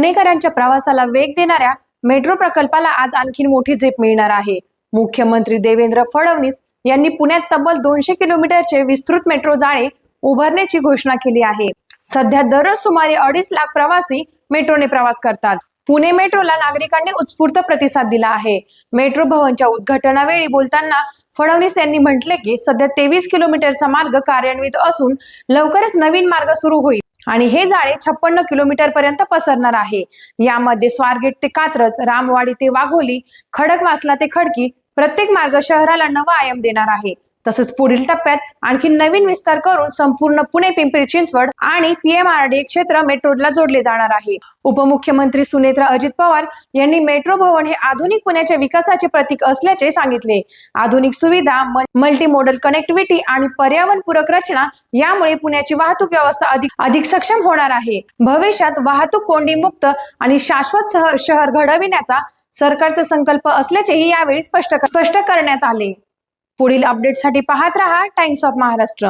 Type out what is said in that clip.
पुणेकरांच्या प्रवासाला वेग देणाऱ्या मेट्रो प्रकल्पाला आज आणखी मोठी झेप मिळणार आहे। मुख्यमंत्री देवेंद्र फडणवीस यांनी पुण्यात तब्बल 200 किलोमीटरचे विस्तृत मेट्रो जाळे उभारण्याची घोषणा केली आहे। सध्या दररोज सुमारे 2.5 लाख प्रवासी मेट्रोने प्रवास करतात। पुणे मेट्रोला नागरिकांनी उत्स्फूर्त प्रतिसाद दिला आहे। मेट्रो भवनच्या उद्घाटनावेळी बोलताना फडणवीस यांनी म्हटले की सध्या 23 किलोमीटरचा मार्ग कार्यान्वित असून लवकरच नवीन मार्ग सुरू होईल आणि हे जाळे 56 किलोमीटर पर्यंत पसरणार आहे। यामध्ये स्वारगेट ते कात्रज, रामवाडी ते वाघोली, खडकवासला ते खडकी प्रत्येक मार्ग शहराला नवा आयाम देणार आहे। तसंच पुढील टप्प्यात आणखी नवीन विस्तार करून संपूर्ण पुणे, पिंपरी चिंचवड आणि पीएमआरडीए क्षेत्र मेट्रोला जोडले जाणार आहे। उपमुख्यमंत्री सुनेत्रा अजित पवार यांनी मेट्रो भवन हे आधुनिक पुण्याच्या विकासाचे प्रतीक असल्याचे सांगितले। आधुनिक सुविधा, मल्टी मोडल कनेक्टिव्हिटी आणि पर्यावरणपूरक रचना यामुळे पुण्याची वाहतूक व्यवस्था अधिक सक्षम होणार आहे। भविष्यात वाहतूक कोंडी मुक्त आणि शाश्वत शहर घडविण्याचा सरकारचा संकल्प असल्याचेही यावेळी स्पष्ट करण्यात आले। पुढील अपडेटसाठी पाहत रहा टाइम्स ऑफ महाराष्ट्र।